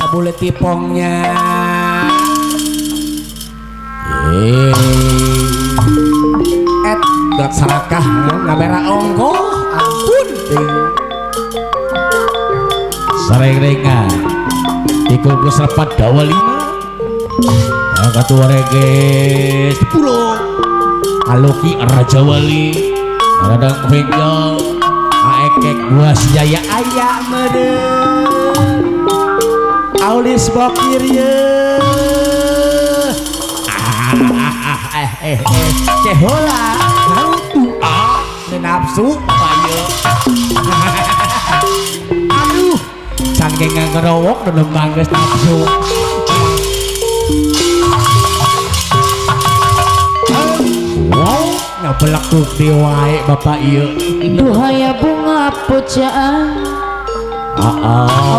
Boleh tipongnya. Gerak serakah kamera ongko ampun sering-ringan iku keserpat dawa 5 yang ketua regis 10 Aloki Raja Wali radang bengkel aekek buas jaya ayak mede Aulis Bokir ye cehola nafsu ayo aduh saking ngerowok dan mangges nafsu wow nyabelak bukti wae bapak iya duhaya bunga pujaan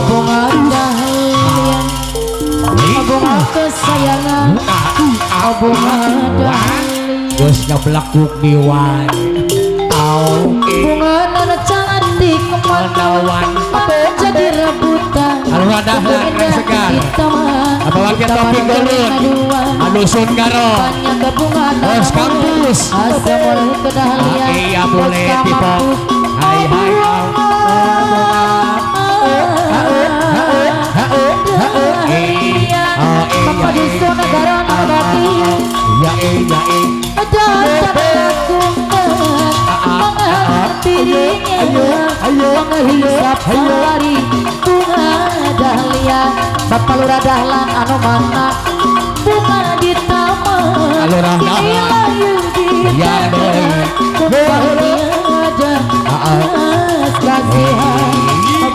bunga dahlian bunga kesayangan bunga dahlian bos nyabelak bukti wae bunga nana cantik kemanawan apa jadi rebutan anu radahlan kang segar apa wakil topik golun anu sun karo bos kampus asa mulai kedahlian iya boleh tipe hai hai Papa di zona negara nabati ya ada aku mengerti dirinya menghisap sehari bunga dahlia Bapak Lurah Dahlan anu mana bunga di taman Lurah Dahlan ya boleh kembali aja kasihan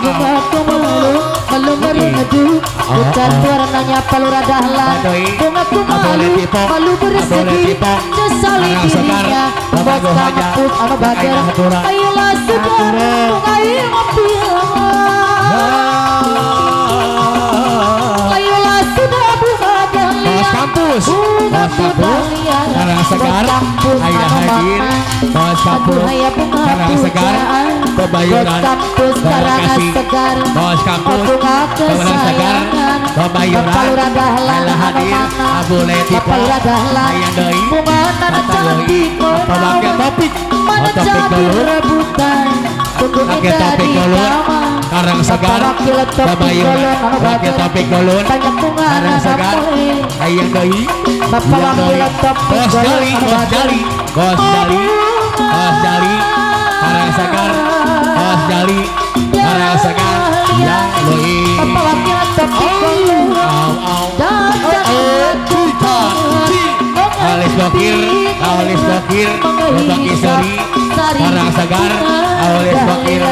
bunga malu meruju ucap warnanya Pak Lurah Dahlan bunga malu bersegi sesali dirinya bos kampus anu bager ayolah sudah bunga ngopi ayolah sudah bunga dahlia kampus karang segar ayah hadir bos kampus karang segar Bebayuran Bekasi bos kampus karang segar Bebayuran ayah hadir Abu Letipo ayah doi kata doi apa wakil topik topik dulu pakai topik dulu karang segar Bebayuran pakai topik dulu karang segar ayah doi bos Dali karang segar bos Dali karang segar yang doi Aulis Bokir Bagi Sori karang segar Aulis Bokir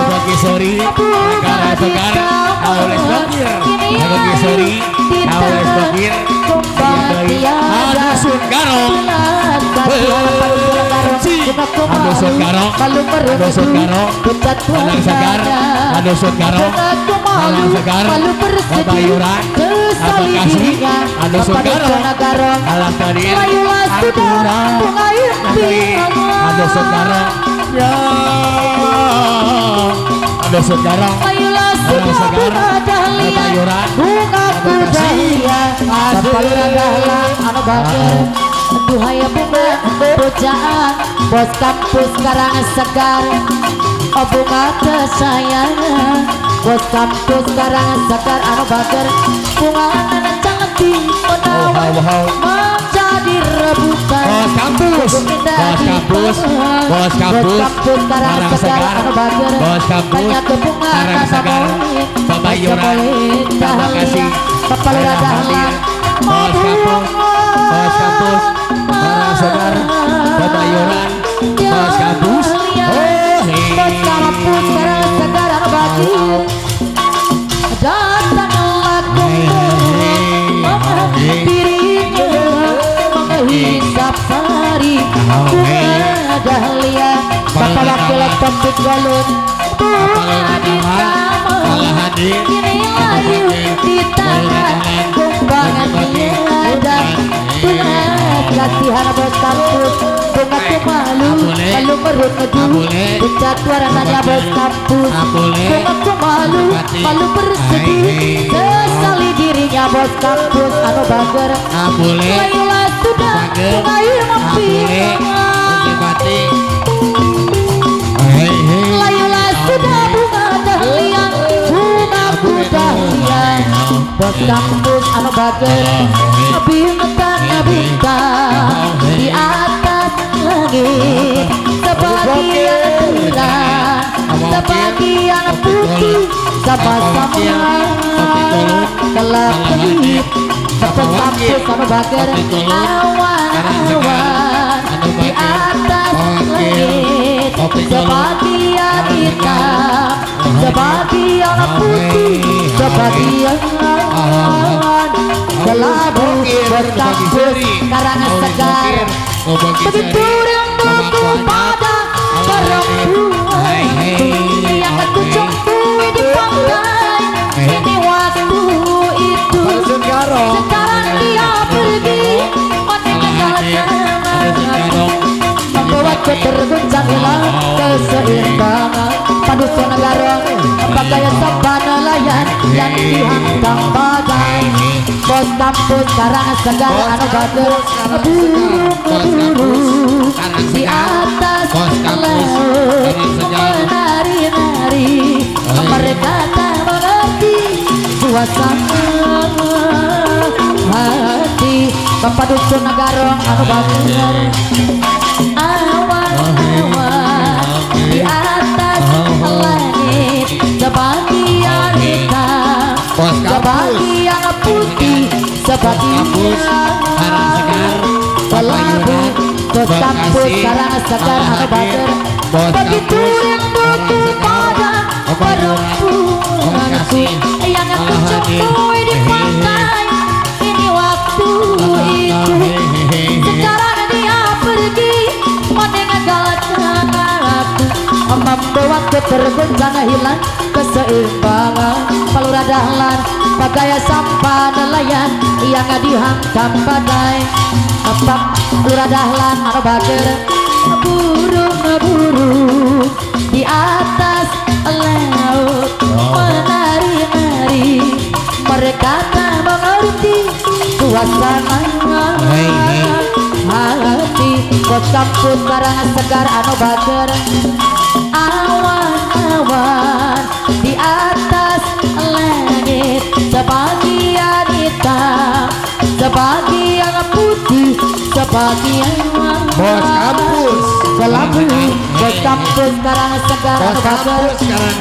Bagi Sori karang segar Aulis Bokir Bagi Sori Aulis Bokir Adusun Garong Adusun Garong karang segar Adusun Garong karang segar Bebayuran Bekasi Adusun Garong alam kadir Arturang Adusun Garong ya Adusun Garong karang segar Bebayuran Bekasi Bapak Lurah Dahlan anu bager duhaya bunga pujaan bos kampus karang segar bunga kesayangan bos kampus karang segar anu bager bunga nana cantik menawan menjadi rebutan bos kampus karang segar anu bager bos kampus banyak bunga karang segar Bebayuran Bekasi Bapak Lurah Dahlan bos kampus karang segar Bebayuran bos kampus bos kampus karang segar anu bager datanglah dirinya menghisap sari bunga dahlia Bapak wakil topik galun bunga di taman kini layu di tangan kumbangan tiada bunga kasihan bos kampus bunga malu Milu merut ngedu boleh. Pucat warnanya bos kampus boleh. Mengaku malu, malu bersedih Sesali dirinya bos kampus Anu bager boleh. Layula sudah mengair mampir Layula sudah bunga dahlia Bunga dahlia Bos kampus anu bager Bintangnya bintang Di atas langit Sebagian terang Sebagian putih Sama-sama Kelap kelip Bos kampus anu bager Awan-awan Di atas langit Sebagian hitam Sebagian putih Sebagian kelabu berkampus karangan segar begitu rinduku pada perempuan yang aku jumpai di pantai ini waktu itu sekarang dia pergi meninggalkan membuatku terguncang hilang keseimbangan Padusan negara Bagaya sampan nelayan yang dihantam badai Bos kampus karang segar anu bager Buru-buru di atas laut menari-nari Mereka tak mengerti suasana hati Padusan negara anu bager Awan-awan di atas langit Sebagian hitam Sebagian putih Sebagian kelabu Bos kampus karang segar anu bager begitu rinduku pada perempuanku yang aku jumpai di pantai ini waktu itu sekarang dia pergi meninggalkan aku membuatku terguncang hilang keseimbangan palura dahlan bagaya sampah nelayan yang dihantam badai Pak palura dahlan anu bager burung-burung di atas laut menari-nari mereka tak mengerti suasana hati bos kampus karang segar anu bager awan-awan di atas langit sebagian hitam sebagian putih sebagian Bos kampus kelabu bos kampus karang segar anu bager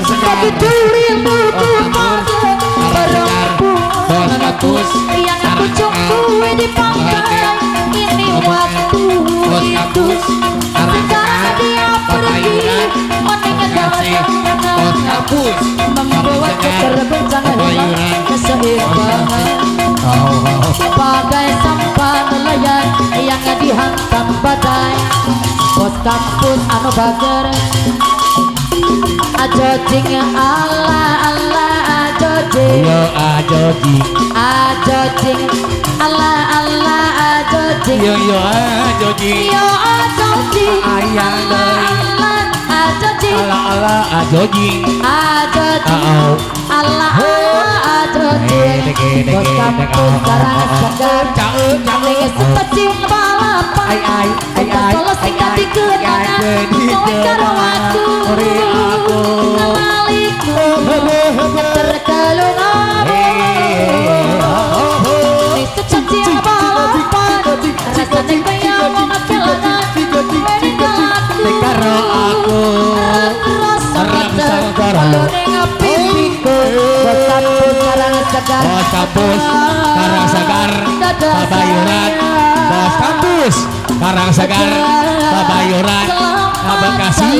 begitu rinduku pada perempuan kampus yang aku jumpai di pantai ini waktu itu sekarang dia pergi meninggalkan kampus membuatku terguncang hilang keseimbangan bagai sampah nelayan yang dihantam badai bos kampus anu bager ajojing ala ajojing yo ajojing ajojing ala ajojing yo ajojing yo ajojing ayang ala ajojing ala ajojing ajojing ala ajojing bos kampus karang segar ning sepecing balapan kalau singkat dikenangan kowe karo aku ngamaliku terkelung di sepecing balapan rasanya kaya mau ngekelangan meninggal aku karo aku rasa karo kalau nengap pipiku bos kampus karang segar Bos kampus karang segar Babayuran Bos kampus karang segar Babayuran Bekasi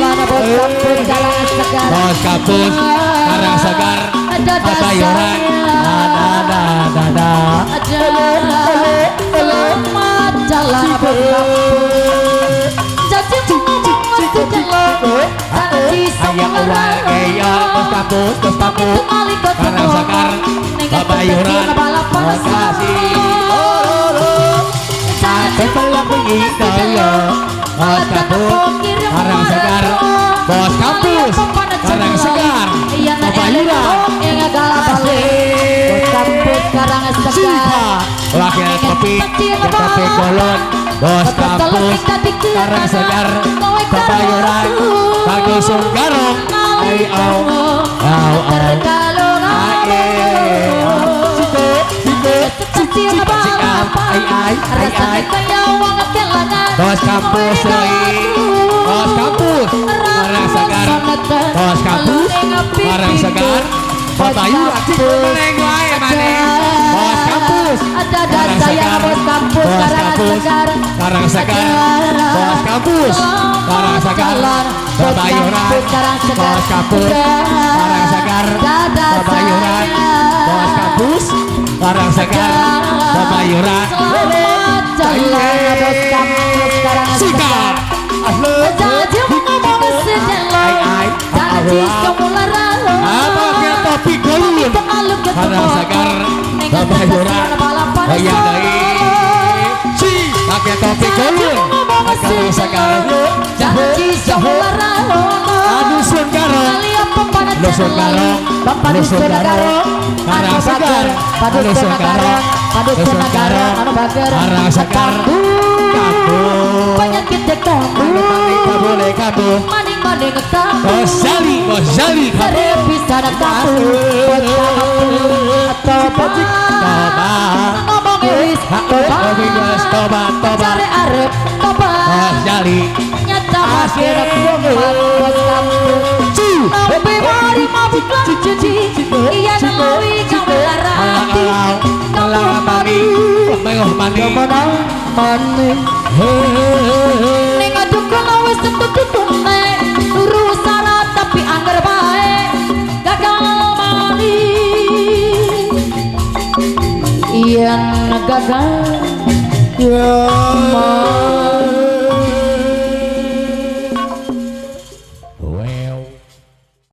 Bos kampus karang segar Babayuran selamat jalan bos kampus jadi ayang awal kaya Bos kampus karang segar Babayuran Bekasi Setelah pergi kaya Bos kampus karang Bos kampus Karang Segar Pabayuran Bos kampus Karang Segar Wakil topik golon Bos kampus Karang Segar Pabayuran Kang Dusun Garong Ai au au au Bos kampus Bos kampus Karang Segar Bos kampus Karang Segar Pabayuran Meneng wae maneh Bos kampus Karang Segar Bos kampus Karang Segar Bos kampus Karang Segar Pabayuran Bos kampus Karang Segar Pabayuran Bos kampus Karang Segar Pabayuran Sikap Janji ngomong sejalan Janji semularan Apa ke topik golun Karang Segar Pabayuran Iya dai Si pakai topik golun Karang Segar Janji semularan Dusun Garong Dusun Garong Dusun Garong Karang Segar Dusun Garong Dusun Garong Karang Segar Penyakit kamu boleh kamu Maning-maning kamu Gozali kamu Sering bisa ada kamu Tobat Ngomong wis Tobat Cari arep Tobat Gozali Nyata akhir Bos kamu Tapi mari mabuk cuci Iya nelawi kamu larati Kamu mani Mengah mani Mani Ning aduk kalau wis tutun turu syarat tapi anggar bae gagal mali yen gagal ya